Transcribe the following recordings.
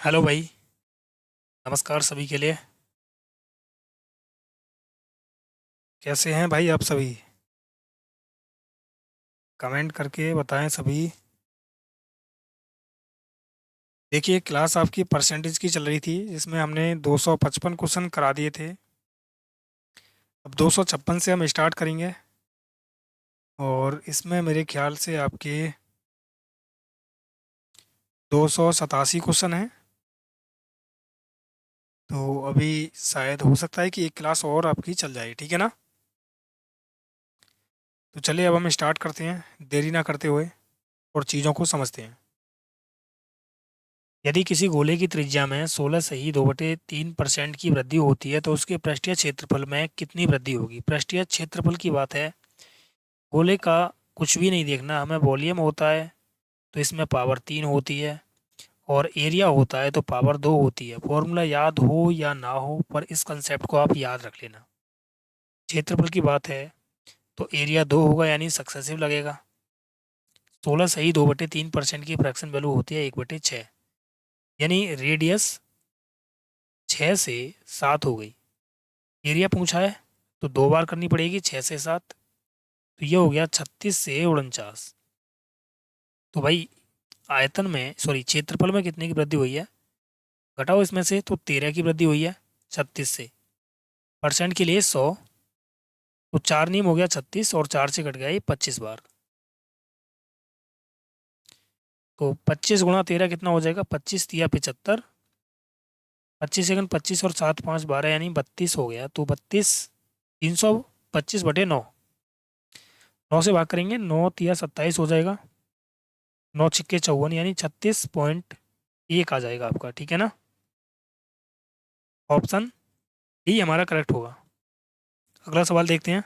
Hello भाई। नमस्कार सभी के लिए। कैसे हैं भाई आप सभी? कमेंट करके बताएं सभी। देखिए, क्लास आपकी परसेंटेज की चल रही थी जिसमें हमने 255 क्वेश्चन करा दिए थे। अब 256 से हम स्टार्ट करेंगे और इसमें मेरे ख्याल से आपके 287 क्वेश्चन हैं। तो अभी शायद हो सकता है कि एक क्लास और आपकी चल जाए, ठीक है ना? तो चलिए अब हम स्टार्ट करते हैं देरी ना करते हुए और चीज़ों को समझते हैं। यदि किसी गोले की त्रिज्या में 16 सही 2/3% की वृद्धि होती है तो उसके पृष्ठीय क्षेत्रफल में कितनी वृद्धि होगी? पृष्ठीय क्षेत्रफल की बात है। गोले का कुछ भी नहीं देखना, हमें वॉल्यूम होता है तो इसमें पावर 3 होती है, और एरिया होता है तो पावर 2 होती है। फॉर्मूला याद हो या ना हो, पर इस कंसेप्ट को आप याद रख लेना। क्षेत्रफल की बात है तो एरिया 2 होगा, यानी सक्सेसिव लगेगा। 16 सही 2/3% की फ्रैक्शन वैल्यू होती है 1/6, यानी रेडियस 6 से 7 हो गई। एरिया पूछा है तो 2 बार करनी पड़ेगी, 6 से 7। तो ये हो गया 36 से 49। तो भाई आयतन में, सॉरी, क्षेत्रफल में कितने की वृद्धि हुई है? घटाओ इसमें से तो 13 की वृद्धि हुई है 36 से। परसेंट के लिए 100, तो 4 नीम हो गया 36, और 4 से कट गया ये 25 बार। तो 25 × 13 कितना हो जाएगा? 25 × 3 = 75। 25 × 25 और 7 × 5 = 12, यानी 32 हो गया। तो 32, 325/9। 9 से भाग करेंगे, 9 × 3 = 27 हो जाएगा। 9 × 6 = 54, यानी 36.1 आ जाएगा आपका, ठीक है ना? ऑप्शन डी हमारा करेक्ट होगा। अगला सवाल देखते हैं।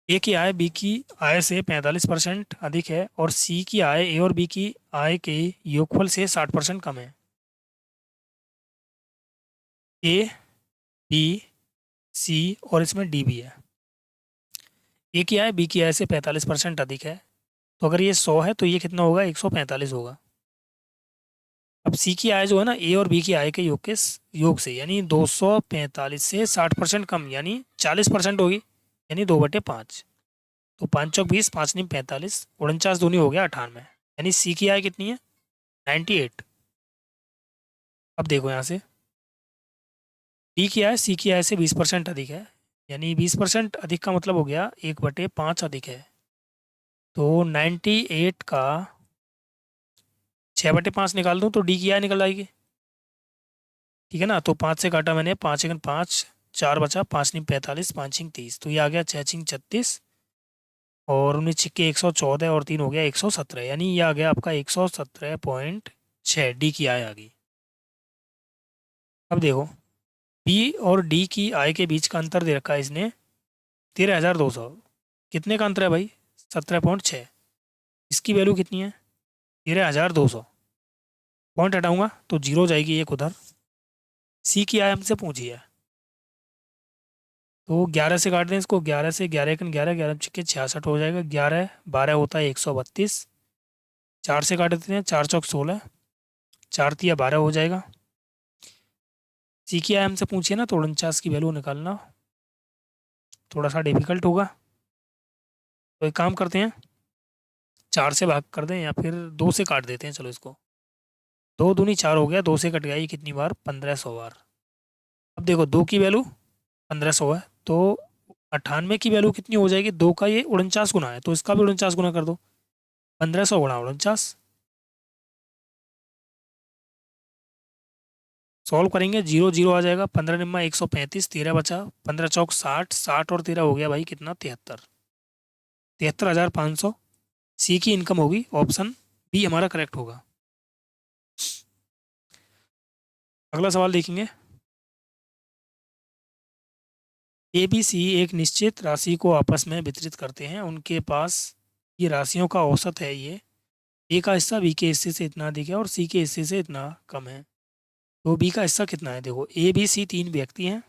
ए की आय बी की आय से 45% अधिक है और सी की आय ए और बी की आय के योगफल से 60% कम है। ए, बी, सी और इसमें डी भी है। ए की आय बी की आय से 45% अधिक है, तो अगर ये 100 है तो ये कितना होगा? 145 होगा। अब सी की आय जो है ना, ए और बी की आय के योग से, यानी 245 से 60% कम, यानी 40% होगी, यानी 2/5। तो 5 × 20, 5 × 45, 49 दूनी हो गया 98, यानी सी की आय कितनी है? 98। अब देखो यहाँ से, डी की आय सी की आय से 20% अधिक है, यानी 20% अधिक का मतलब हो गया 1/5 अधिक है। तो 98 का 6/5 निकाल दूँ तो डी की आय निकल आएगी, ठीक है ना? तो 5 से काटा मैंने, 5 × 5 4 बचा, 5 × 45, 5 × 30, तो ये आ गया 6 × 36, और 19 × 114, और 3 हो गया 117, यानी ये आ गया आपका 117.6। डी की आय आ गई। अब देखो, बी और डी की आय के बीच का अंतर दे रखा है इसने 13,200। कितने का अंतर है भाई? 17.6। इसकी वैल्यू कितनी है? 13,200। पॉइंट हटाऊंगा तो जीरो जाएगी एक उधर। सी की आय हमसे पूछी है, तो 11 से काट दें इसको। 11 से 11 × 11, 11 छिक्के 66 हो जाएगा। 11 12 होता है 132। 4 से काट देते हैं, 4 चौक 16, 4 तिया 12 हो जाएगा। सी की आय हमसे पूछिए ना, तो 49 की वैल्यू निकालना थोड़ा सा डिफिकल्ट होगा। तो एक काम करते हैं, 4 से भाग कर दें या फिर 2 से काट देते हैं। चलो इसको, 2 दूनी 4 हो गया, 2 से कट गया ये कितनी बार? 1500 बार। अब देखो, 2 की वैल्यू 1500 है, तो 98 की वैल्यू कितनी हो जाएगी? 2 का ये 49 गुना है, तो इसका भी 49 गुना कर दो। 1500 × 49 सॉल्व करेंगे, जीरो जीरो आ जाएगा। 15 × 135, 13 बचा, 15 चौक 60, 60 और 13 हो गया भाई कितना? 73। 73,500 सी की इनकम होगी। ऑप्शन बी हमारा करेक्ट होगा। अगला सवाल देखेंगे। ए बी सी एक निश्चित राशि को आपस में वितरित करते हैं, उनके पास ये राशियों का औसत है। ये ए का हिस्सा बी के हिस्से से इतना अधिक है और सी के हिस्से से इतना कम है। तो बी का हिस्सा कितना है? देखो, ए बी सी 3 व्यक्ति हैं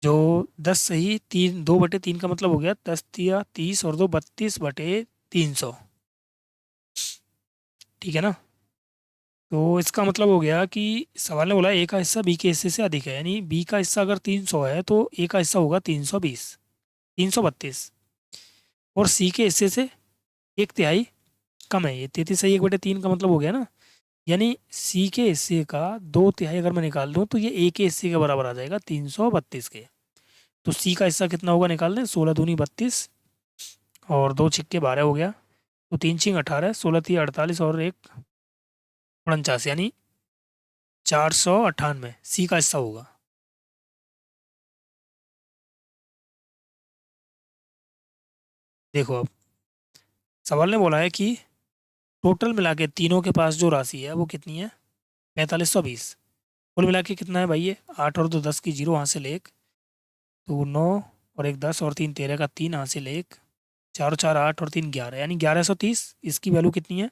जो 10 सही 2/3 का मतलब हो गया 10 तिया 30 और 2 32/300। ठीक है ना। तो इसका मतलब हो गया कि सवाल ने बोला ए का हिस्सा बी के हिस्से से अधिक है, यानी बी का हिस्सा अगर 300 है तो ए का हिस्सा होगा 320, 332, और सी के हिस्से से एक तिहाई कम है। ये 33 सही 1/3 का मतलब हो गया ना, यानी सी के हिस्से का 2/3 अगर मैं निकाल दूं तो ये ए के हिस्से के बराबर आ जाएगा 332 के। तो सी का हिस्सा कितना होगा निकाल दें, 16 दूनी 32 और 2 छिक्के 12 हो गया, तो 3 छिंग 18, 16 3 48 और 1 49, यानी 498 सी का हिस्सा होगा। देखो अब सवाल ने बोला है कि टोटल मिला के तीनों के पास जो राशि है वो कितनी है, 4520। कुल मिला के कितना है भाई, ये 8 और 2 10 की जीरो, हासिल 1, तो 9 और 1 10 और 3 13 का 3, हासिल 1, 4 और 4 8 और 3 11, यानी 1130। इसकी वैल्यू कितनी है,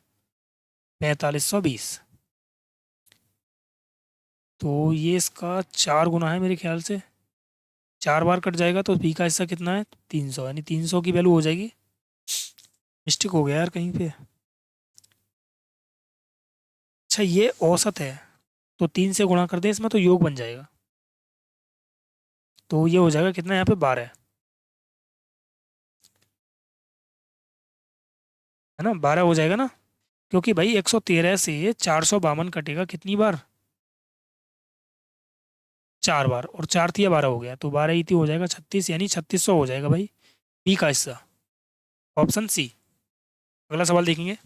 4520। तो ये इसका 4 गुना है मेरे ख्याल से, 4 बार कट जाएगा तो बी का हिस्सा कितना है 300, यानी 300 की वैल्यू हो जाएगी। मिस्टेक हो गया यार कहीं पे। अच्छा ये औसत है, तो 3 से गुणा कर दें इसमें तो योग बन जाएगा, तो ये हो जाएगा कितना यहाँ पे 12, है ना, 12 हो जाएगा ना। क्योंकि भाई 113 से 452 कटेगा कितनी बार, 4 बार, और 4 तिया 12 हो गया, तो 12 इति हो जाएगा 36, यानी 3600 हो जाएगा भाई बी का हिस्सा, ऑप्शन सी। अगला सवाल देखेंगे।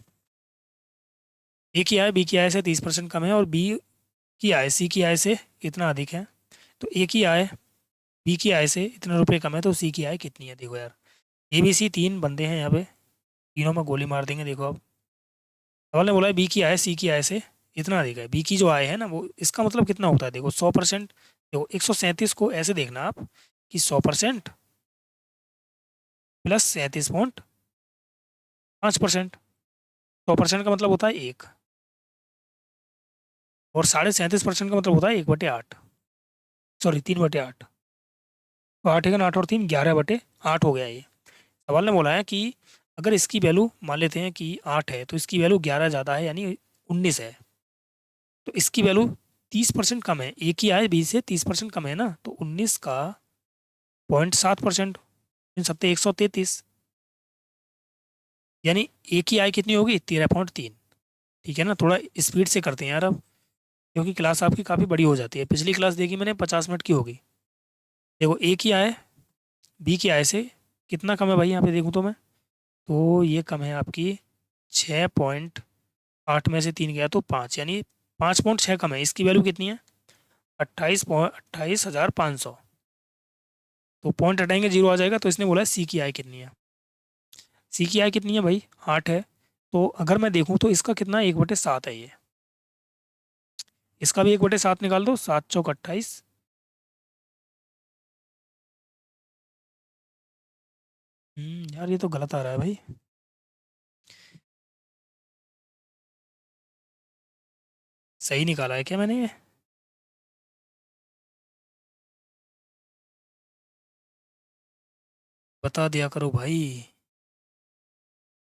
ए की आय बी की आय से 30% कम है और बी की आय सी की आय से कितना अधिक है। तो ए की आय बी की आय से इतने रुपए कम है, तो सी की आय कितनी है। देखो यार, ए बी सी 3 बंदे हैं यहाँ पे, तीनों में गोली मार देंगे। देखो अब सवाल ने बोला है बी की आय सी की आय से इतना अधिक है, बी की जो आय है ना वो, इसका मतलब कितना होता है, देखो 100%। देखो 137 को ऐसे देखना आप कि 100% प्लस 37.5%। 100% का मतलब होता है 1, और 37.5% का मतलब होता है 1/8, सॉरी 3/8। तो 8 1 8 और 3 11/8 हो गया ये। सवाल ने बोला है कि अगर इसकी वैल्यू मान लेते हैं कि 8 है तो इसकी वैल्यू 11 ज़्यादा है, यानी 19 है, तो इसकी वैल्यू 30% कम है, ए की आय बी से 30% कम है ना, तो 19 का 0.7%, इन सत्ते 133, यानी ए की आय कितनी होगी 13.3। ठीक है ना, थोड़ा स्पीड से करते हैं यार अब, क्योंकि क्लास आपकी काफ़ी बड़ी हो जाती है। पिछली क्लास देखी मैंने 50 मिनट की होगी। देखो ए की आय बी की आय से कितना कम है भाई, यहाँ पे देखूँ तो मैं, तो ये कम है आपकी 6.8 में से 3 गया तो 5, यानी 5.6 कम है। इसकी वैल्यू कितनी है 28,500। तो पॉइंट हटाएंगे जीरो आ जाएगा, तो इसने बोला सी की आय कितनी है। सी की आय कितनी है भाई 8 है, तो अगर मैं देखूँ तो इसका कितना 1/7 है ये, इसका भी 1/7 निकाल दो, 7 चौक 28। यार ये तो गलत आ रहा है भाई, सही निकाला है क्या मैंने ये। बता दिया करो भाई।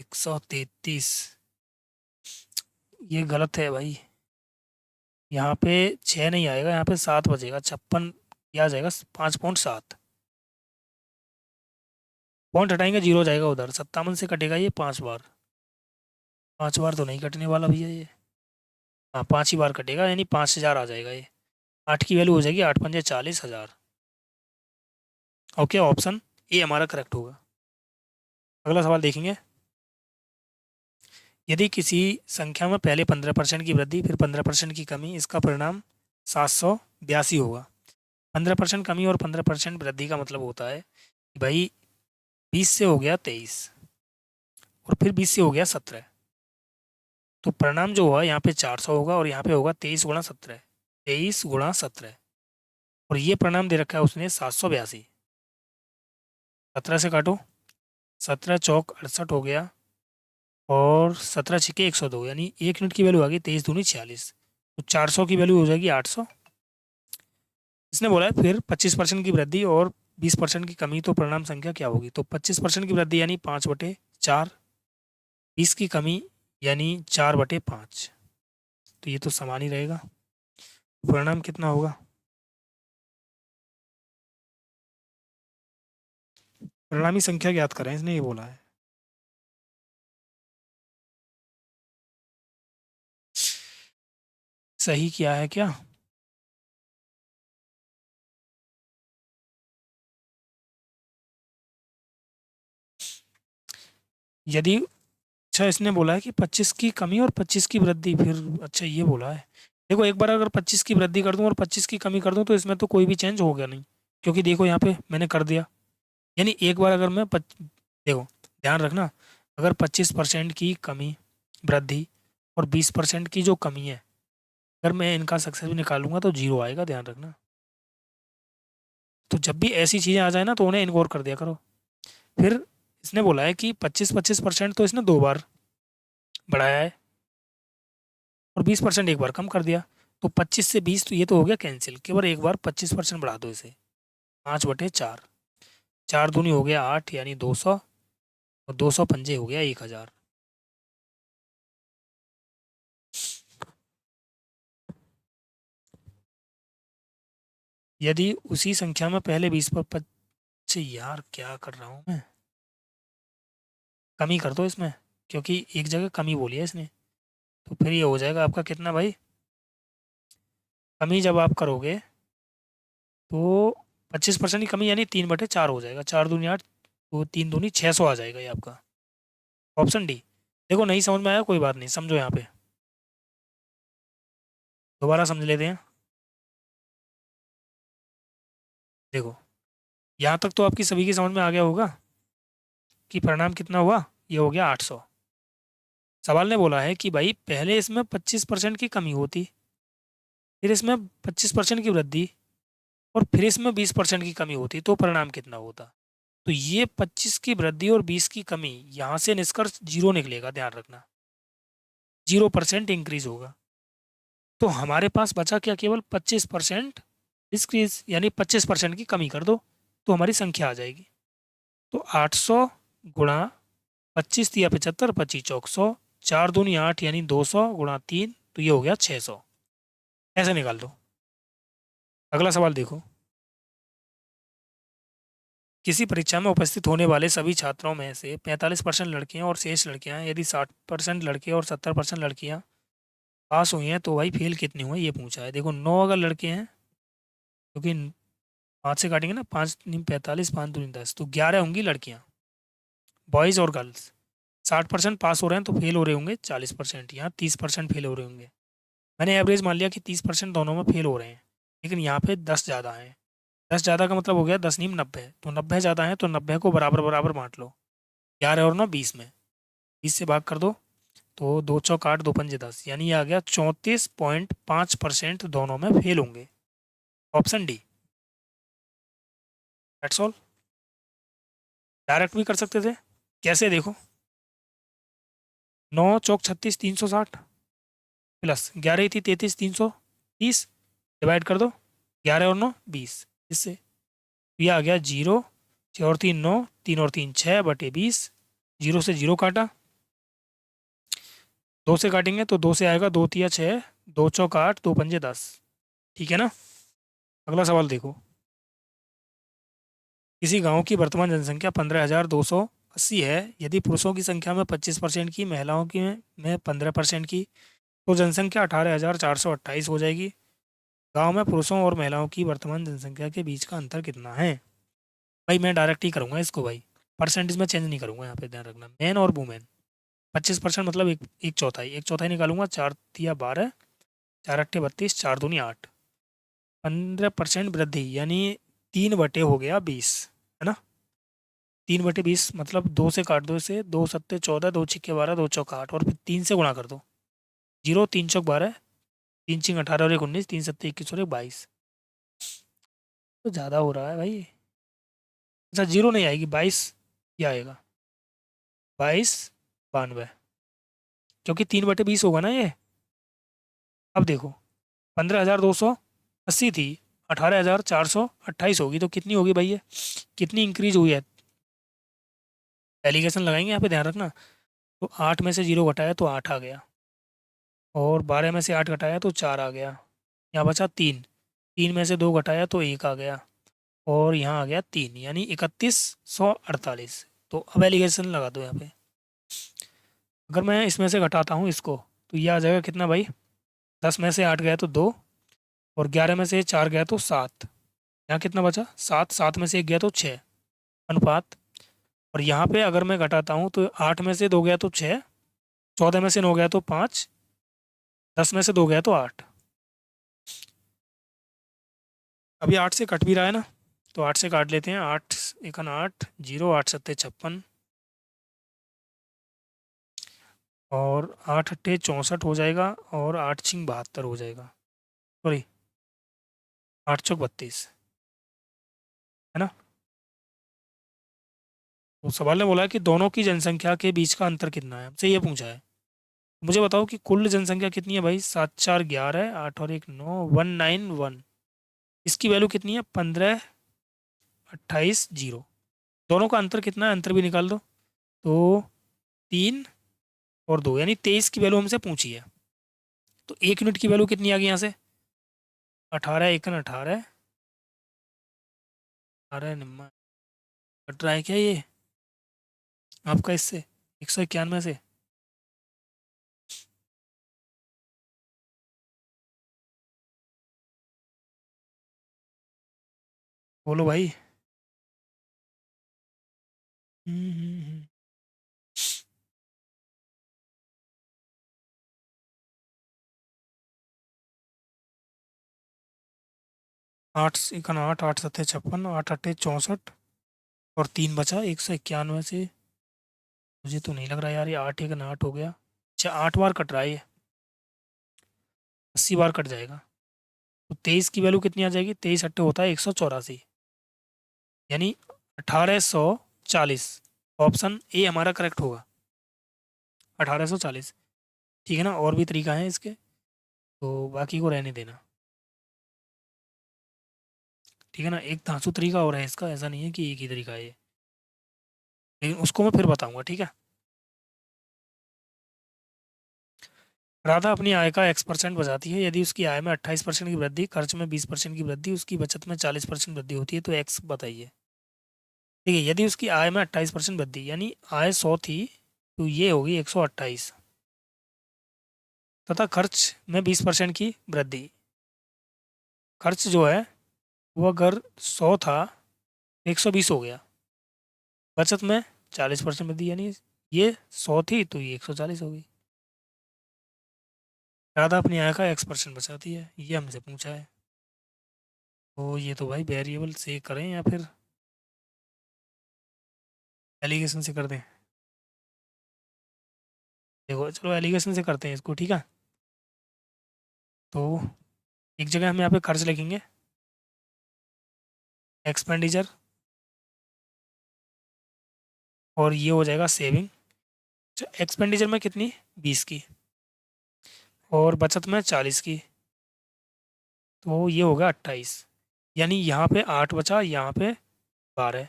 133, ये गलत है भाई। यहाँ पे 6 नहीं आएगा, यहाँ पे 7 बचेगा, 56 या आ जाएगा 5.7। पॉइंट हटाएंगे जीरो हो जाएगा उधर, 57 से कटेगा ये 5 बार, 5 बार तो नहीं कटने वाला भैया ये। हाँ 5 ही बार कटेगा, यानी 5,000 आ जाएगा ये। 8 की वैल्यू हो जाएगी 8 पंजे 40,000। ओके, ऑप्शन ए हमारा करेक्ट होगा। अगला सवाल देखेंगे। यदि किसी संख्या में पहले 15% की वृद्धि फिर 15% की कमी, इसका परिणाम 782 होगा। 15% कमी और 15% वृद्धि का मतलब होता है कि भाई 20 से हो गया 23 और फिर 20 से हो गया 17, तो परिणाम जो हुआ यहाँ पे 400 होगा और यहाँ पे होगा 23 × 17, 23 × 17, और ये परिणाम दे रखा है उसने 782। 17 से काटो, 17 चौक 68 हो गया, और 17 छिके 102, यानी 1 यूनिट की वैल्यू आ गई 23 दूनी 46, तो 400 की वैल्यू हो जाएगी 800। इसने बोला है फिर 25% की वृद्धि और 20% की कमी, तो परिणाम संख्या क्या होगी। तो 25% की वृद्धि यानी 5/4, 20 की कमी यानी 4/5। तो ये तो समान ही रहेगा। परिणाम कितना होगा? परिणामी संख्या ज्ञात करें, इसने ये बोला है। सही किया है क्या? यदि, अच्छा इसने बोला है कि 25 की कमी और 25 की वृद्धि, फिर अच्छा ये बोला है। देखो एक बार अगर 25 की वृद्धि कर दूं और 25 की कमी कर दूं तो इसमें तो कोई भी चेंज हो गया नहीं, क्योंकि देखो यहाँ पे मैंने कर दिया। यानी एक बार अगर मैं देखो, ध्यान रखना, अगर 25% की कमी, वृद्धि और 20% की जो कमी है, अगर मैं इनका सक्सेस भी निकालूंगा तो जीरो आएगा, ध्यान रखना। तो जब भी ऐसी चीज़ें आ जाए ना तो उन्हें इग्नोर कर दिया करो। फिर इसने बोला है कि 25-25% तो इसने 2 बार बढ़ाया है और 20% एक बार कम कर दिया। तो 25 से 20 तो ये तो हो गया कैंसिल, केवल एक बार 25% बढ़ा दो इसे। 5/4, 4 दूनी हो गया 8 यानी 200, और 200 पंजे हो गया 1000। यदि उसी संख्या में पहले 20 पर अच्छे यार क्या कर रहा हूँ मैं, कमी कर दो इसमें, क्योंकि एक जगह कमी बोली है इसने। तो फिर ये हो जाएगा आपका कितना भाई, कमी जब आप करोगे तो 25% की कमी यानी 3/4 हो जाएगा। 4 दूनी 8, तो 3 दूनी 600 आ जाएगा ये आपका। Option D. देखो नहीं समझ में आया कोई बात नहीं, समझो यहाँ पे, दोबारा समझ लेते हैं। देखो यहाँ तक तो आपकी सभी की समझ में आ गया होगा कि परिणाम कितना हुआ, ये हो गया 800। सवाल ने बोला है कि भाई पहले इसमें 25% की कमी होती, फिर इसमें 25% की वृद्धि, और फिर इसमें 20% की कमी होती, तो परिणाम कितना होता। तो ये 25 की वृद्धि और 20 की कमी, यहाँ से निष्कर्ष जीरो निकलेगा, ध्यान रखना। 0% इंक्रीज होगा। तो हमारे पास बचा क्या, केवल 25% डिस्क्रीज, यानी 25% की कमी कर दो तो हमारी संख्या आ जाएगी। तो 800 × 25 × 75, 25 × 100, 4 दूनी 8 यानी 200 × 3, तो ये हो गया 600। ऐसे निकाल दो। अगला सवाल देखो, किसी परीक्षा में उपस्थित होने वाले सभी छात्रों में से 45% लड़कियां और शेष लड़कियां, यदि 60% लड़के और 70% लड़कियां पास हुई हैं तो भाई फेल कितनी हुई, ये पूछा है। देखो 9 अगर लड़के हैं, क्योंकि 5 से काटेंगे ना, 5×3 = 45, 5×2 = 10, तो 11 होंगी लड़कियां, बॉयज़ और गर्ल्स। 60% पास हो रहे हैं तो फेल हो रहे होंगे 40%, यहाँ 30% फेल हो रहे होंगे। मैंने एवरेज मान लिया कि 30% दोनों में फेल हो रहे हैं, लेकिन यहाँ पे 10 ज़्यादा हैं। 10 ज़्यादा का मतलब हो गया 10×9 = 90, तो 90 ज़्यादा है तो 90 को बराबर बराबर बांट लो। 11 और 9 20 में, 20 से भाग कर दो तो 2×4 = 2×5 = 10, यानी ये आ गया 34.5% दोनों में फेल होंगे। Option D. That's all. Direct भी कर सकते थे। कैसे देखो, 9×4 = 36, 360, प्लस 11 थी 33, 330, डिवाइड कर दो, 11 और 9 20, इससे ये आ गया 0। 6 और 3 9, 3 और 3 6/20, 0 से 0 काटा, 2 से काटेंगे तो 2 से आएगा 2×3 = 6, 2×4 = 8, 2×5 = 10। ठीक है ना। अगला सवाल देखो, किसी गांव की वर्तमान जनसंख्या 15,280 है, यदि पुरुषों की संख्या में 25% की, महिलाओं की में 15% की, तो जनसंख्या 18,428 हो जाएगी। गांव में पुरुषों और महिलाओं की वर्तमान जनसंख्या के बीच का अंतर कितना है। भाई मैं डायरेक्ट ही करूंगा इसको भाई, परसेंटेज में चेंज नहीं करूंगा, यहाँ पे ध्यान रखना, मैन और वुमेन। 25% मतलब एक चौथाई, एक चौथाई निकालूंगा, 4×3 = 12, 4×8 = 32, 4 दूनी 8, 15% वृद्धि यानी 3/हो गया 20, है ना। 3/20 मतलब 2 से काट दो इसे, 2×7 = 14, 2×6 = 12, 2×4 = 8, और फिर 3 से गुणा कर दो। 0, 3×4 = 12, 3×6 = 18 और 1 19, 3×7 = 21 और 1 22। तो ज़्यादा हो रहा है भाई। अच्छा जीरो नहीं आएगी, 22 क्या आएगा, 22 92, क्योंकि 3/20 होगा ना ये। अब देखो 15,280 थी, 18,428 होगी, तो कितनी होगी भाई ये, कितनी इंक्रीज हुई है। एलिगेशन लगाएंगे यहाँ पे, ध्यान रखना। तो 8 में से 0 घटाया तो 8 आ गया, और 12 में से 8 घटाया तो 4 आ गया। यहाँ बचा 3, 3 में से 2 घटाया तो 1 आ गया, और यहाँ आ गया 3, यानी 3148। तो अब एलिगेशन लगा दो यहाँ पे। अगर मैं इसमें से घटाता हूँ इसको, तो ये आ जाएगा कितना भाई, 10 में से 8 गया तो 2, और 11 में से 4 गया तो 7। यहाँ कितना बचा, 7, 7 में से 1 गया तो 6, अनुपात। और यहाँ पे अगर मैं घटाता हूँ तो 8 में से 2 गया तो 6, 14 में से 9 गया तो 5, 10 में से 2 गया तो 8। अभी 8 से कट भी रहा है ना, तो 8 से काट लेते हैं। 8 एकन 8, 0, 8 सत्ते 56, और 8 अट्ठे 64 हो जाएगा, और 8 छिंग 72 हो जाएगा, सॉरी 8 चौक 32, है ना। तो सवाल ने बोला है कि दोनों की जनसंख्या के बीच का अंतर कितना है, हमसे ये पूछा है। मुझे बताओ कि कुल जनसंख्या कितनी है भाई, 7 4 11, 8 और 1 9, 191। इसकी वैल्यू कितनी है, 15 28 0। दोनों का अंतर कितना है, अंतर भी निकाल दो। तो 3 और 2, यानी 23 की वैल्यू हमसे पूछी है। तो 1 यूनिट की वैल्यू कितनी आ गई यहाँ से, 18 एकन 18, 18 निम्मा, कट रहा है क्या ये आपका इससे, 191 से। बोलो भाई। 8 एकन 8, 8 सत्ते 56, 8 अट्ठे 64, और 3 बचा 191 से। मुझे तो नहीं लग रहा यार, ये 8 एकन 8 हो गया। अच्छा, 8 बार कट रहा है ये, 80 बार कट जाएगा। तो 23 की वैल्यू कितनी आ जाएगी, 23 अट्ठे होता है 184, यानी 1840। ऑप्शन ए हमारा करेक्ट होगा, 1840। ठीक है ना, और भी तरीका है इसके, तो बाकी को रहने देना। ठीक है ना, एक धांसू तरीका और है इसका, ऐसा नहीं है कि एक ही तरीका है ये, लेकिन उसको मैं फिर बताऊंगा, ठीक है। राधा अपनी आय का X% बचाती है। यदि उसकी आय में 28% की वृद्धि, खर्च में 20% की वृद्धि, उसकी बचत में 40% वृद्धि होती है, तो एक्स बताइए। ठीक है, यदि उसकी आय में 28% वृद्धि, यानी आय 100 थी, तो ये होगी 128, तथा खर्च में 20% की वृद्धि। खर्च जो है वो अगर 100 था, 120 हो गया। बचत में 40% वृद्धि, यानी ये 100 थी तो ये 140 होगी। राधा अपनी आय का X% बचाती है, ये हमसे पूछा है। तो ये तो भाई वेरिएबल से करें या फिर एलिगेशन से कर दें। देखो चलो एलिगेशन से करते हैं इसको, ठीक है। तो एक जगह हम यहाँ पे खर्च लिखेंगे, एक्सपेंडिचर, और ये हो जाएगा सेविंग। एक्सपेंडिचर में कितनी, 20 की, और बचत में 40 की, तो ये होगा 28, यानी यहाँ पे 8 बचा, यहाँ पे 12, है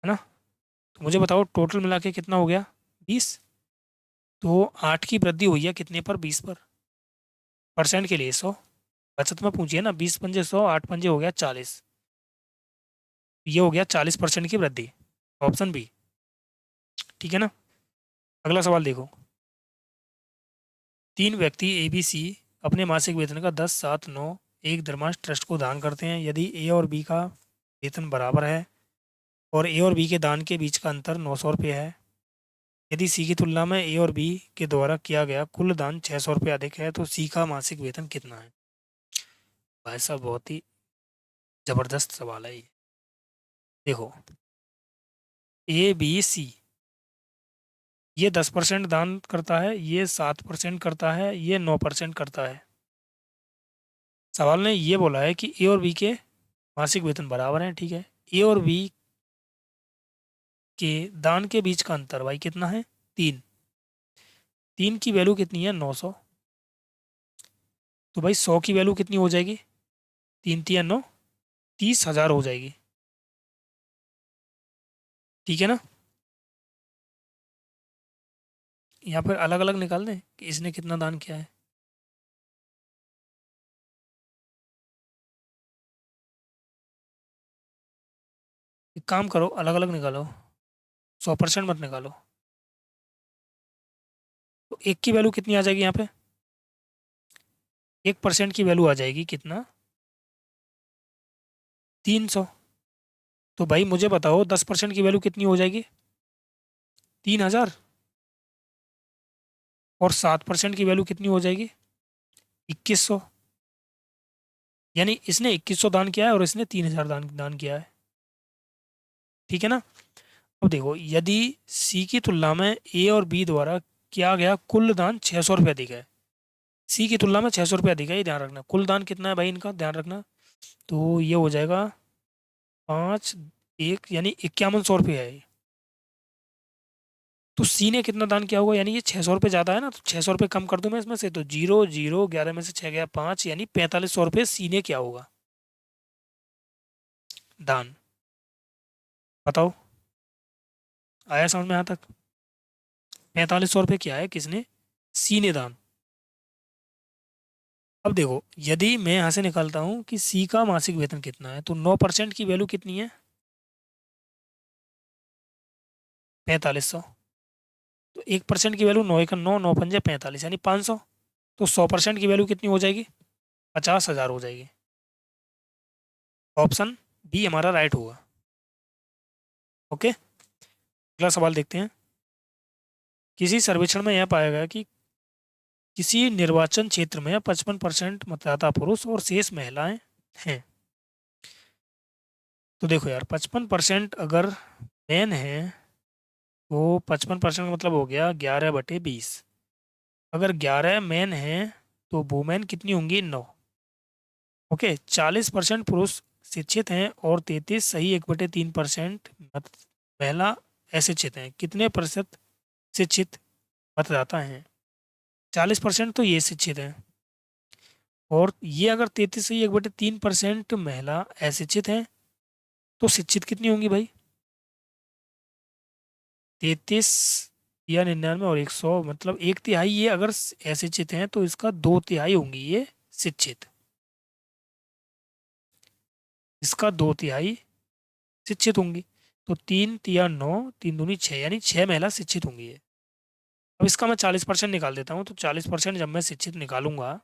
ना। तो मुझे बताओ टोटल मिला के कितना हो गया, 20। तो 8 की वृद्धि हुई है कितने पर, 20 पर। परसेंट के लिए 100, बचत में पूछिए ना, 20 पंजे 100, 8 पंजे हो गया 40, ये हो गया 40% की वृद्धि, ऑप्शन बी। ठीक है ना। अगला सवाल देखो, 3 व्यक्ति ए बी सी अपने मासिक वेतन का 10 7 9 एक धर्मार्थ ट्रस्ट को दान करते हैं। यदि ए और बी का वेतन बराबर है, और ए और बी के दान के बीच का अंतर 900 रुपये है, यदि सी की तुलना में ए और बी के द्वारा किया गया कुल दान 600 रुपये अधिक है, तो सी का मासिक वेतन कितना है। भाई साहब बहुत ही ज़बरदस्त सवाल है ये। देखो, ए बी सी, ये 10% दान करता है, ये 7% करता है, ये 9% करता है। सवाल ने ये बोला है कि ए और बी के मासिक वेतन बराबर हैं, ठीक है। ए और बी के दान के बीच का अंतर भाई कितना है, 3। 3 की वैल्यू कितनी है, 900। तो भाई 100 की वैल्यू कितनी हो जाएगी, 3 3 9, 30,000 हो जाएगी। ठीक है ना। यहाँ पर अलग अलग निकाल दें कि इसने कितना दान किया है। एक काम करो, अलग अलग निकालो, 100% मत निकालो। तो एक की वैल्यू कितनी आ जाएगी यहाँ पे? 1% की वैल्यू आ जाएगी कितना? 300। तो भाई मुझे बताओ 10% की वैल्यू कितनी हो जाएगी? 3000। और 7% की वैल्यू कितनी हो जाएगी? 2100। यानी इसने 2100 दान किया है और इसने 3000 दान दान किया है। ठीक है ना? अब देखो, यदि सी की तुलना में ए और बी द्वारा किया गया कुल दान 600 रुपये अधिक है। सी की तुलना में 600 रुपये अधिक है, ये ध्यान रखना। कुल दान कितना है भाई इनका, ध्यान रखना। तो ये हो जाएगा 5 1 यानी 5100 रुपये है ये। तो सी ने कितना दान किया होगा? यानी ये 600 रुपये ज़्यादा है ना, तो 600 रुपये कम कर दूं मैं इसमें से, तो 0 0 11 में से 6 गया 5, यानी 4500 रुपये सी ने क्या होगा दान? बताओ, आया समझ में यहाँ तक? 4500 रुपये क्या है, किसने? सी ने दान। अब देखो, यदि मैं यहाँ से निकालता हूँ कि सी का मासिक वेतन कितना है, तो 9% की वैल्यू कितनी है? 4500। तो 1% की वैल्यू 9 का 9, 9 पंजे 45, यानी 500। तो 100% की वैल्यू कितनी हो जाएगी? 50,000 हो जाएगी। ऑप्शन बी हमारा राइट होगा। ओके, अगला सवाल देखते हैं। किसी सर्वेक्षण में यह पाया गया कि किसी निर्वाचन क्षेत्र में 55% मतदाता पुरुष और शेष महिलाएं हैं। तो देखो यार, 55% अगर मैन है तो 55% मतलब हो गया 11/20। अगर 11 मैन है तो वुमेन कितनी होंगी? 9। ओके, 40% पुरुष शिक्षित हैं और 33 सही 1/3% महिला अशिक्षित हैं। कितने प्रतिशत शिक्षित मतदाता हैं? 40% तो ये शिक्षित हैं, और ये अगर 33 सही 1/3% महिला अशिक्षित हैं, तो शिक्षित कितनी होंगी भाई? 33 या 99 और 100, मतलब 1/3। ये अगर अशिक्षित हैं तो इसका 2/3 होंगी ये शिक्षित। इसका 2/3 शिक्षित होंगी। तो 3 3 9, 3 दूनी 6, यानी 6 महिला शिक्षित होंगी ये। अब इसका मैं 40% निकाल देता हूँ। तो 40% जब मैं शिक्षित निकालूंगा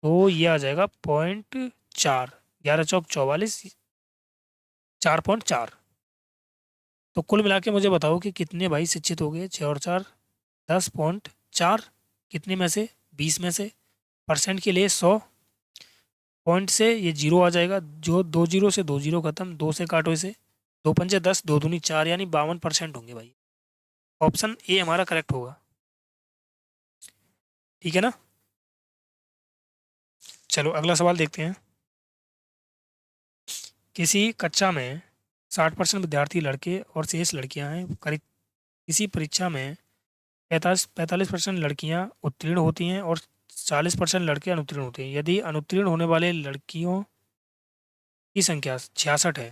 तो ये आ जाएगा 0.4। 11 चौक 44, 4.4। तो कुल मिला के मुझे बताओ कि कितने भाई शिक्षित हो गए? 6 और 4 10.4। कितने में से? 20 में से। परसेंट के लिए 100। पॉइंट से ये जीरो आ जाएगा, जो 2 जीरो से 2 जीरो खत्म, 2 से काटो इसे, 2 पंजे 10, 2 दूनी 4, यानी 52% होंगे भाई। ऑप्शन ए हमारा करेक्ट होगा। ठीक है ना? चलो अगला सवाल देखते हैं। किसी कक्षा में 60% विद्यार्थी लड़के और शेष लड़कियां हैं। किसी परीक्षा में 45% लड़कियां उत्तीर्ण होती हैं और 40% लड़के अनुत्तीर्ण होते हैं। यदि अनुत्तीर्ण होने वाले लड़कियों की संख्या 66 है,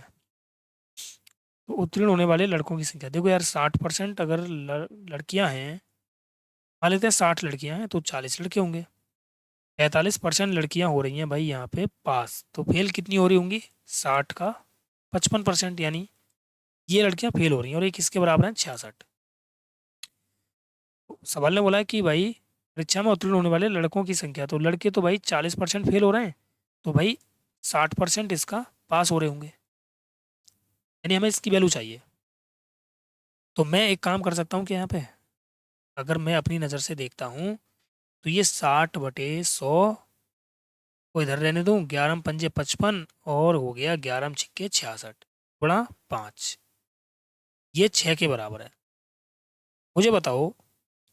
तो उत्तीर्ण होने वाले लड़कों की संख्या, देखो यार, 60% अगर लड़कियां हैं, मान लेते हैं 60 लड़कियां हैं, तो 40 लड़के होंगे। 45% लड़कियां हो रही हैं भाई यहाँ पे पास, तो फेल कितनी हो रही होंगी? 60 का 55%, यानी ये लड़कियां फेल हो रही हैं, और ये किसके बराबर हैं? 66। तो सवाल ने बोला है कि भाई परीक्षा में उत्तीर्ण होने वाले लड़कों की संख्या, तो लड़के तो भाई 40% फेल हो रहे हैं, तो भाई 60% इसका पास हो रहे होंगे, यानी हमें इसकी वैल्यू चाहिए। तो मैं एक काम कर सकता हूँ कि यहाँ पे अगर मैं अपनी नज़र से देखता हूँ, तो ये 60/100 को इधर रहने दूँ, 11 पंजे 55, और हो गया 11 छिक्के 66 गुणा 5, ये 6 के बराबर है। मुझे बताओ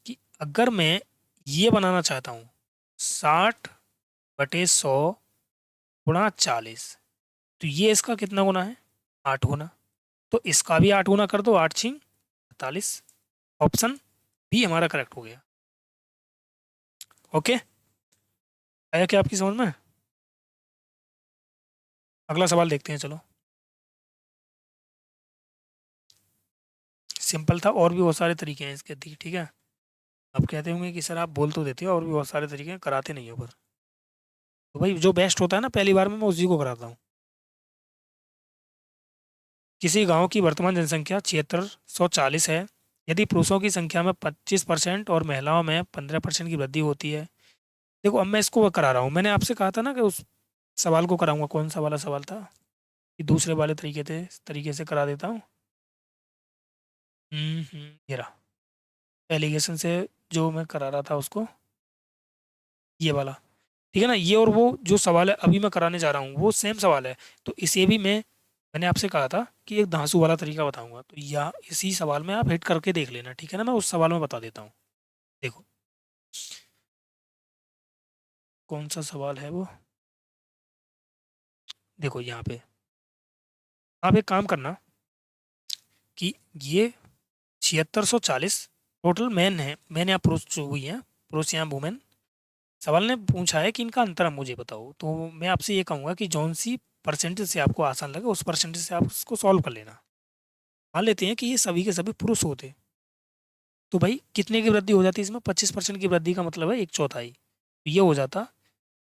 कि अगर मैं ये बनाना चाहता हूँ, 60/100 गुणा 40, तो ये इसका कितना गुना है? 8 गुना। तो इसका भी 8 गुना कर दो, 8 × 6 = 48। ऑप्शन बी हमारा करेक्ट हो गया। ओके, आया क्या आपकी समझ में? अगला सवाल देखते हैं, चलो। सिंपल था, और भी बहुत सारे तरीके हैं इसके, ठीक है। आप कहते होंगे कि सर आप बोल तो देते हो और भी बहुत सारे तरीके हैं, कराते नहीं हो पर। तो भाई जो बेस्ट होता है ना पहली बार में मैं उसी को कराता हूँ। किसी गांव की वर्तमान जनसंख्या 7640 है। यदि पुरुषों की संख्या में 25% और महिलाओं में 15% की वृद्धि होती है। देखो अब मैं इसको करा रहा हूँ, मैंने आपसे कहा था ना कि उस सवाल को कराऊंगा, कौन सा वाला सवाल था कि दूसरे वाले तरीके से करा देता हूँ। ये रहा एलिगेशन से जो मैं करा रहा था उसको, ये वाला। ठीक है ना, ये और वो जो सवाल है अभी मैं कराने जा रहा हूँ वो सेम सवाल है। तो इसे भी मैंने आपसे कहा था कि एक धांसू वाला तरीका बताऊंगा, तो या इसी सवाल में आप हिट करके देख लेना, ठीक है ना, मैं उस सवाल में बता देता हूँ। देखो कौन सा सवाल है वो, देखो यहाँ पे आप एक काम करना कि ये 7640 टोटल मैन है, मैन या पुरुष जो हुई है, पुरुष या वुमेन। सवाल ने पूछा है कि इनका अंतर आप मुझे बताओ, तो मैं आपसे ये कहूँगा कि जौन सी परसेंटेज से आपको आसान लगे उस परसेंटेज से आप उसको सॉल्व कर लेना। मान लेते हैं कि ये सभी के सभी पुरुष होते, तो भाई कितने की वृद्धि हो जाती है इसमें, 25% की वृद्धि का मतलब है एक चौथाई। तो ये हो जाता,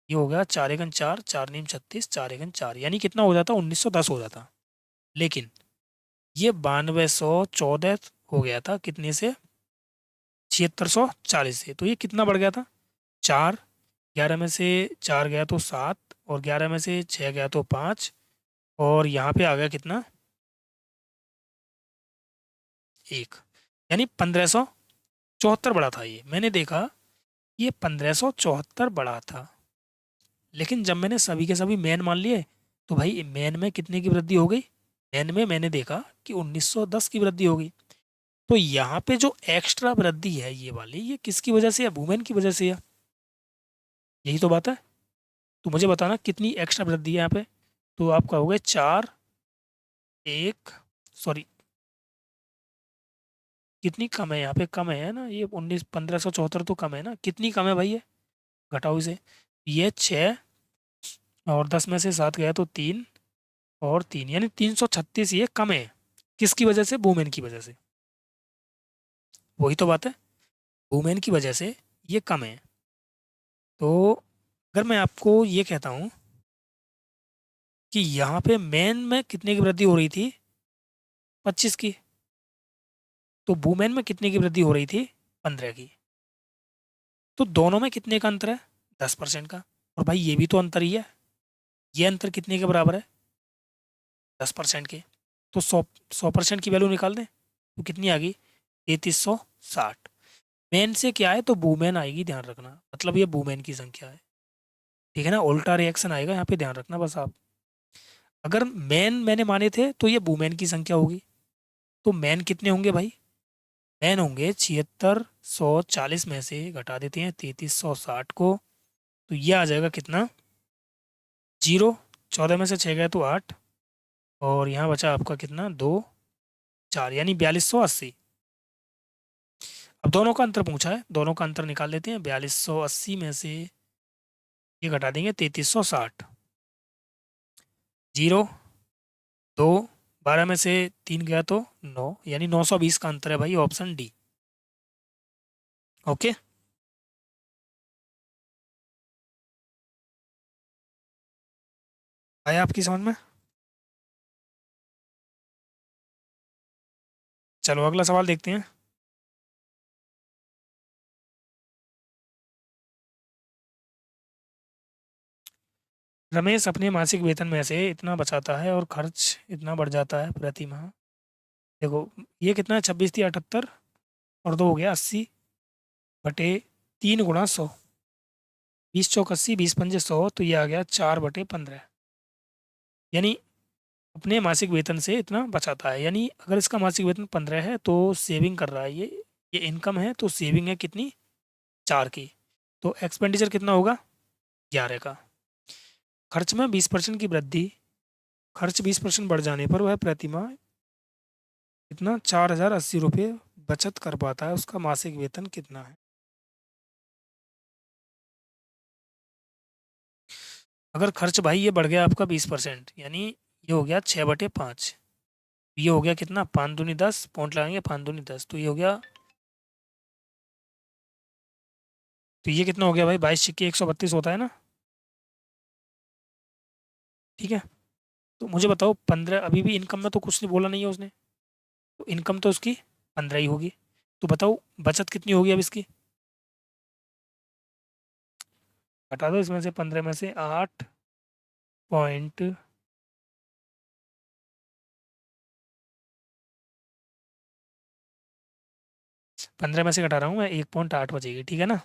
ये हो गया 4 एकन 4, 4 नीम 36, 4 एकन 4, यानी कितना हो जाता, 1910 हो जाता। लेकिन ये 9214 हो गया था कितने से, 7640 से। तो ये कितना बढ़ गया था, 4, 11 में से 4 गया तो 7, और 11 में से 6 गया तो 5, और यहाँ पे आ गया कितना, 1, यानी 1574 बढ़ा था। ये मैंने देखा ये 1574 बढ़ा था। लेकिन जब मैंने सभी के सभी मैन मान लिए, तो भाई मैन में कितने की वृद्धि हो गई, मैन में मैंने देखा कि 1910 की वृद्धि हो गई। तो यहाँ पे जो एक्स्ट्रा वृद्धि है ये वाली, ये किसकी वजह से है, वुमेन की वजह से है। यही तो बात है। तो मुझे बताना कितनी एक्स्ट्रा वृद्धि है यहाँ पे। तो आप कहोगे 4, एक, सॉरी कितनी कम है यहाँ पे, कम है ना ये 1574 तो कम है ना, कितनी कम है भाई ये, घटाओ इसे। ये 6 और 10 में से 7 गया तो 3 और 3, यानी 336 ये कम है। किसकी वजह से, वुमेन की वजह से। वही तो बात है, वुमेन की वजह से ये कम है। तो अगर मैं आपको ये कहता हूँ कि यहाँ पे मेन में कितने की वृद्धि हो रही थी, 25 की, तो वुमेन में कितने की वृद्धि हो रही थी, 15 की। तो दोनों में कितने का अंतर है, 10% का। और भाई ये भी तो अंतर ही है, ये अंतर कितने के बराबर है, 10% के। तो 100% की वैल्यू निकाल दें तो कितनी आ गई, 3360। मेन से क्या है तो वुमेन आएगी, ध्यान रखना, मतलब ये वुमेन की संख्या है। ठीक है ना, उल्टा रिएक्शन आएगा यहाँ पे, ध्यान रखना बस आप। अगर मैन मैंने माने थे तो ये वुमेन की संख्या होगी। तो मैन कितने होंगे भाई, मैन होंगे 7640 में से घटा देते हैं 3360 को, तो ये आ जाएगा कितना, 0, 14 में से 6 गए तो 8, और यहाँ बचा आपका कितना, 2, 4, यानी 4280। अब दोनों का अंतर पूछा है, दोनों का अंतर निकाल लेते हैं, 4280 में से ये घटा देंगे 3360, 0, 2, 12 में से 3 गया तो 9, यानी 920 का अंतर है भाई, ऑप्शन डी। ओके, आया आपकी समझ में। चलो अगला सवाल देखते हैं। रमेश अपने मासिक वेतन में से इतना बचाता है और खर्च इतना बढ़ जाता है प्रति माह। देखो ये कितना है, 26 × 78 और 2 हो गया 80 / 3 × 100, 20 × 80, 20 × 5 = 100, तो ये आ गया 4/15, यानी अपने मासिक वेतन से इतना बचाता है। यानी अगर इसका मासिक वेतन 15 है तो सेविंग कर रहा है ये इनकम है तो सेविंग है कितनी, 4 की। तो एक्सपेंडिचर कितना होगा, 11 का। खर्च में 20% की वृद्धि, खर्च 20% बढ़ जाने पर वह प्रति माह कितना, 4080 रुपये बचत कर पाता है, उसका मासिक वेतन कितना है। अगर खर्च भाई ये बढ़ गया आपका 20%, यानी ये हो गया 6/5, ये हो गया कितना, 5 दूनी 10, पॉइंट लगाएंगे 5 दूनी 10, तो ये हो गया तो ये कितना हो गया भाई, 22 × 132 होता है ना। ठीक है। तो मुझे बताओ 15, अभी भी इनकम में तो कुछ नहीं बोला नहीं है उसने, तो इनकम तो उसकी 15 ही होगी। तो बताओ बचत कितनी होगी अब इसकी। हटा दो इसमें से 15 में से 8 पॉइंट, 15 में से घटा रहा हूँ मैं, 1.8 बचेगी, ठीक है ना।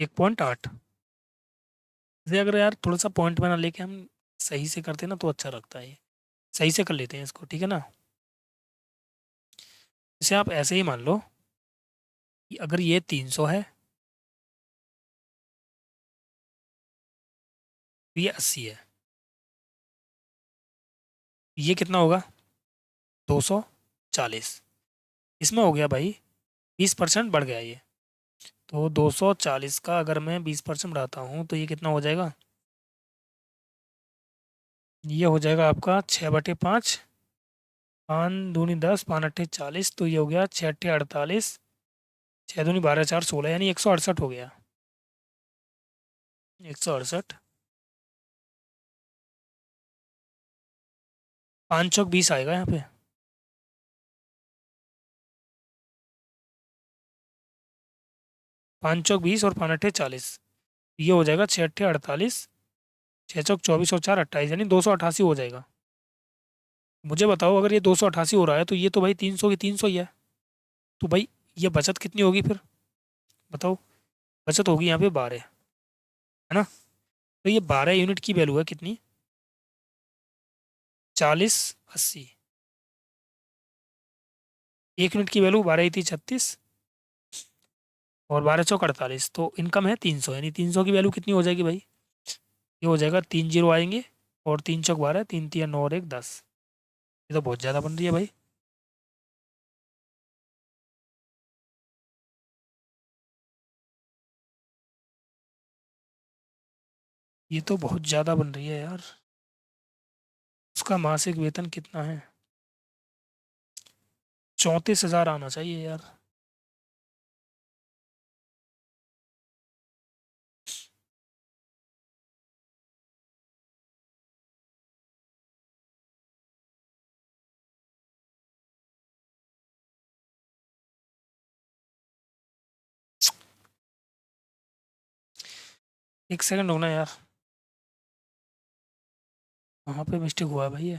1.8। जैसे अगर यार थोड़ा सा पॉइंट बना लेके हम सही से करते ना तो अच्छा लगता है ये। सही से कर लेते हैं इसको, ठीक है ना। जैसे आप ऐसे ही मान लो कि अगर ये 300 है तो ये 80 है, ये कितना होगा, 240। इसमें हो गया भाई 20% बढ़ गया ये। तो 240 का अगर मैं 20% बढ़ाता हूँ तो ये कितना हो जाएगा, ये हो जाएगा आपका 6/5, 5 दूनी 10, 5 अट्ठे 40, तो ये हो गया 6 अट्ठे 48, 6 दूनी 12 4 16, यानी 168 हो गया। 168, 5 चौक 20 आएगा यहाँ पे। 5 चौक 20 और 5 अट्ठे 40, ये हो जाएगा 6 अट्ठे 48, 6 चौक 24 और 4 28, यानी 288 हो जाएगा। मुझे बताओ अगर ये 288 हो रहा है तो ये तो भाई 300 की 300 ही है। तो भाई ये बचत कितनी होगी फिर, बताओ। बचत होगी यहाँ पे 12, है ना। तो ये 12 यूनिट की वैल्यू है कितनी, 40 80। 1 यूनिट की वैल्यू 12 × 3 = 36, और 12 चौक 48, तो इनकम है 300, यानी 300 की वैल्यू कितनी हो जाएगी भाई, ये हो जाएगा 3 जीरो आएंगे, और 3 चौक 12, 3 3 9 और 1 10। ये तो बहुत ज़्यादा बन रही है भाई। ये तो बहुत ज़्यादा बन रही है यार। उसका मासिक वेतन कितना है, 34,000 आना चाहिए यार। एक सेकंड होना यार, वहाँ पे मिस्टेक हुआ है भाई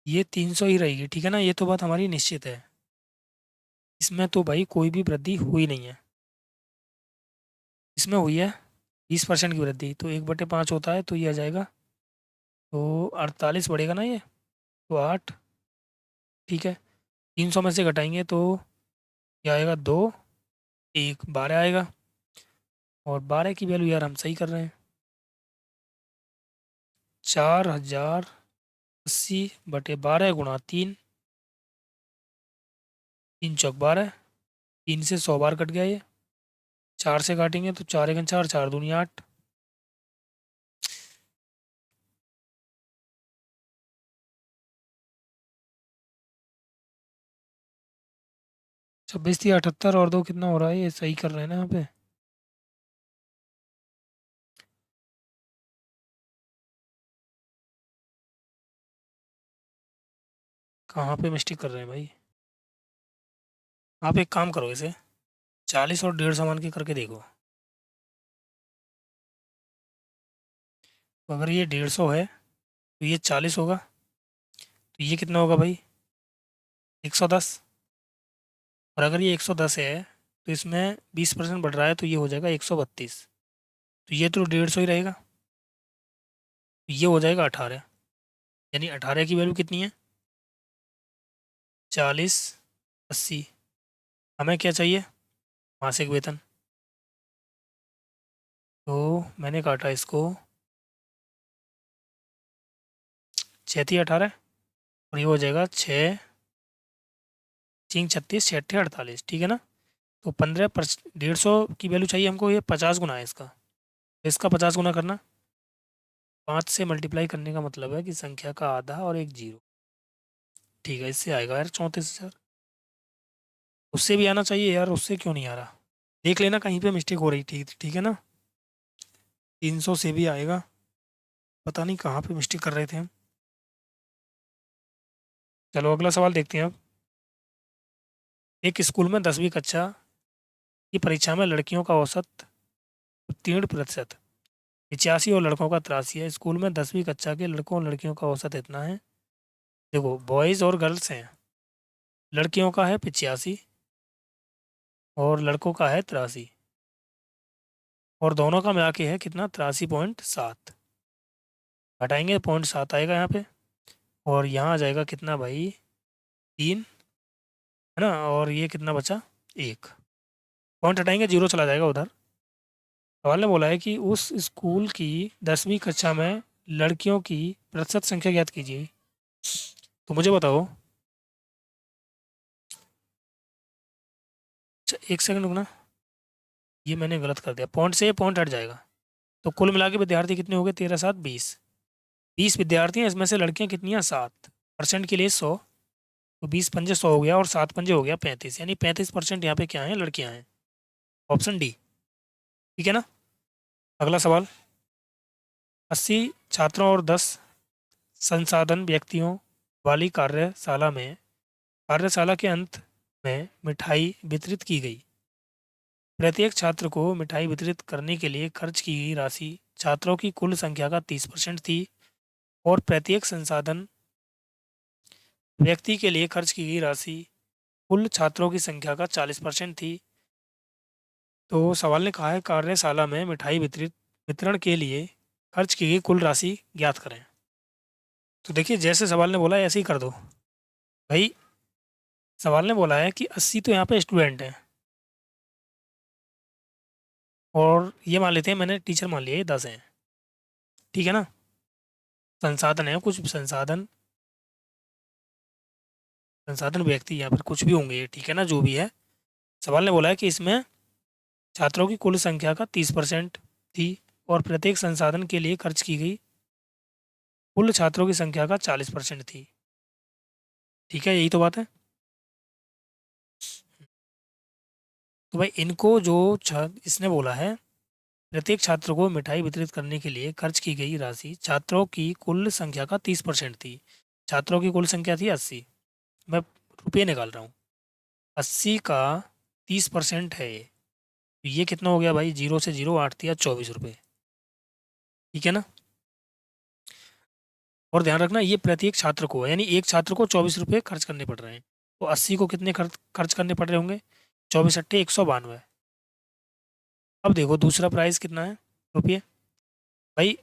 ये 300 ही रहेगी, ठीक है ना, ये तो बात हमारी निश्चित है। इसमें तो भाई कोई भी वृद्धि हुई नहीं है। इसमें हुई है 20% की वृद्धि, तो 1/5 होता है तो ये आ जाएगा, तो 48 बढ़ेगा ना ये, तो 8, ठीक है। 300 में से घटाएंगे तो ये आएगा 2, 1 12 आएगा। और 12 की वैल्यू यार हम सही कर रहे हैं, 4080/12 × 3, 3 चौक 12, 3 से 100 बार कट गया ये, 4 से काटेंगे तो 4 × 4 4 दूनी 8। 26 3 78, और दो कितना हो रहा है, ये सही कर रहे हैं ना यहाँ पे। कहाँ पे मिस्टेक कर रहे हैं भाई। आप एक काम करो, इसे 40 और 150 मान के करके देखो। तो अगर ये 150 है तो ये 40 होगा, तो ये कितना होगा भाई, 110। और अगर ये 110 है तो इसमें 20% बढ़ रहा है तो ये हो जाएगा 132। तो ये तो 150 ही रहेगा, तो ये हो जाएगा 18, यानी 18 की वैल्यू कितनी है, 40 80। हमें क्या चाहिए, मासिक वेतन। तो मैंने काटा इसको 6 3 18, और ये हो जाएगा 6 3 36, 6 8 48, ठीक है ना। तो 150 की वैल्यू चाहिए हमको, ये 50 गुना है इसका, तो इसका 50 गुना करना, 5 से मल्टीप्लाई करने का मतलब है कि संख्या का आधा और एक जीरो। ठीक है, इससे आएगा यार 34,000। उससे भी आना चाहिए यार, उससे क्यों नहीं आ रहा? देख लेना कहीं पे मिस्टेक हो रही। ठीक ठीक है ना। 300 से भी आएगा। पता नहीं कहाँ पे मिस्टेक कर रहे थे हम। चलो अगला सवाल देखते हैं अब। एक स्कूल में 10वीं कक्षा की परीक्षा में लड़कियों का औसत 3%, 85 और लड़कों का 83 है। स्कूल में 10वीं कक्षा के लड़कों और लड़कियों का औसत इतना है। देखो बॉयज़ और गर्ल्स हैं। लड़कियों का है 85 और लड़कों का है 83, और दोनों का मिला के है कितना, 83.7। घटाएंगे 0.7 आएगा यहाँ पे, और यहाँ आ जाएगा कितना भाई, 3, है ना। और ये कितना बचा, 1। पॉइंट हटाएंगे, जीरो चला जाएगा उधर। सवाल ने बोला है कि उस स्कूल की 10वीं कक्षा में लड़कियों की प्रतिशत संख्या ज्ञात कीजिए। तो मुझे बताओ। अच्छा, एक सेकंड रुकना। ये मैंने गलत कर दिया, पॉइंट से पॉइंट हट जाएगा। तो कुल मिला के विद्यार्थी कितने हो गए, 13 7 20। 20 विद्यार्थी हैं, इसमें से लड़कियां कितनी हैं, 7%। के लिए 100, तो 20 पंजे 100 हो गया, और 7 पंजे हो गया 35, यानी 35% यहाँ पे क्या है, लड़कियां हैं। Option D. ठीक है ना। अगला सवाल। 80 छात्रों और 10 संसाधन व्यक्तियों वाली कार्यशाला के अंत में मिठाई वितरित की गई। प्रत्येक छात्र को मिठाई वितरित करने के लिए खर्च की गई राशि छात्रों की कुल संख्या का 30% थी, और प्रत्येक संसाधन व्यक्ति के लिए खर्च की गई राशि कुल छात्रों की संख्या का 40% थी। तो सवाल ने कहा है कार्यशाला में मिठाई वितरण के लिए खर्च की गई कुल राशि ज्ञात करें। तो देखिए, जैसे सवाल ने बोला है ऐसे ही कर दो भाई। सवाल ने बोला है कि 80 तो यहाँ पे स्टूडेंट हैं, और ये मान लेते हैं, मैंने टीचर मान लिया, ये 10 हैं। ठीक है ना। संसाधन है, कुछ संसाधन, संसाधन व्यक्ति यहाँ पर कुछ भी होंगे, ठीक है ना, जो भी है। सवाल ने बोला है कि इसमें छात्रों की कुल संख्या का 30% थी, और प्रत्येक संसाधन के लिए खर्च की गई कुल छात्रों की संख्या का 40% थी। ठीक है, यही तो बात है। तो भाई इनको जो इसने बोला है, प्रत्येक छात्र को मिठाई वितरित करने के लिए खर्च की गई राशि छात्रों की कुल संख्या का 30% थी। छात्रों की कुल संख्या थी 80। मैं रुपये निकाल रहा हूँ। 80 का 30% है ये, तो ये कितना हो गया भाई, जीरो से जीरो 8 दिया, 24 रुपये। ठीक है ना। और ध्यान रखना, ये प्रत्येक छात्र को है, यानी एक छात्र को 24 रुपये खर्च करने पड़ रहे हैं। तो 80 को कितने खर्च करने पड़ रहे होंगे, 24 अट्ठे 192। अब देखो दूसरा प्राइस कितना है, रुपये। भाई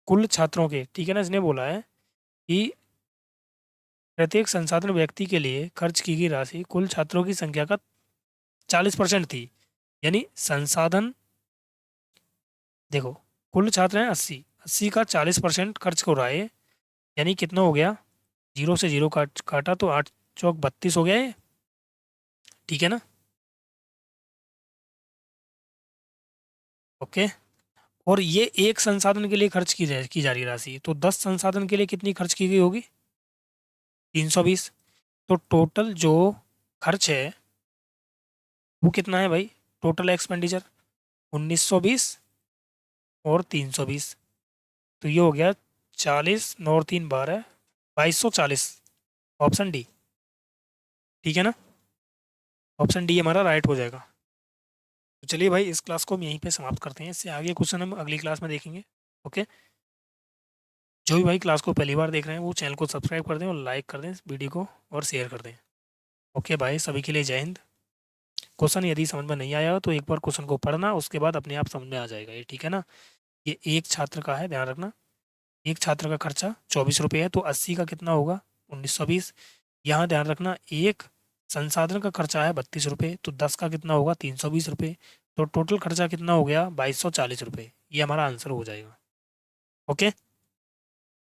कुल छात्रों के, ठीक है ना, इसने बोला है कि प्रत्येक संसाधन व्यक्ति के लिए खर्च की गई राशि कुल छात्रों की संख्या का 40% थी। यानी संसाधन, देखो कुल छात्र हैं 80, 80 का 40% खर्च हो रहा है, यानी कितना हो गया, जीरो से जीरो काटा तो 8 चौक 32 हो गया ये। ठीक है ना। ओके। और ये एक संसाधन के लिए खर्च की जा रही राशि, तो 10 संसाधन के लिए कितनी खर्च की गई होगी, 320। तो टोटल जो खर्च है वो कितना है भाई, टोटल एक्सपेंडिचर 1920 और 320। तो ये हो गया 40, 9 और 3 12, 2240। Option D. ठीक है ना। ऑप्शन डी हमारा राइट हो जाएगा। तो चलिए भाई, इस क्लास को हम यहीं पे समाप्त करते हैं। इससे आगे क्वेश्चन हम अगली क्लास में देखेंगे। ओके। जो भी भाई क्लास को पहली बार देख रहे हैं वो चैनल को सब्सक्राइब कर दें, और लाइक कर दें इस वीडियो को, और शेयर कर दें। ओके भाई, सभी के लिए जय हिंद। क्वेश्चन यदि समझ में नहीं आया हो तो एक बार क्वेश्चन को पढ़ना, उसके बाद अपने आप समझ में आ जाएगा ये। ठीक है ना। ये एक छात्र का है, ध्यान रखना। एक छात्र का खर्चा 24 रुपये है, तो 80 का कितना होगा, 1920। यहाँ ध्यान रखना, एक संसाधन का खर्चा है 32 रुपये, तो 10 का कितना होगा, 320 रुपये। तो टोटल खर्चा कितना हो गया, 2240 रुपये। ये हमारा आंसर हो जाएगा। ओके।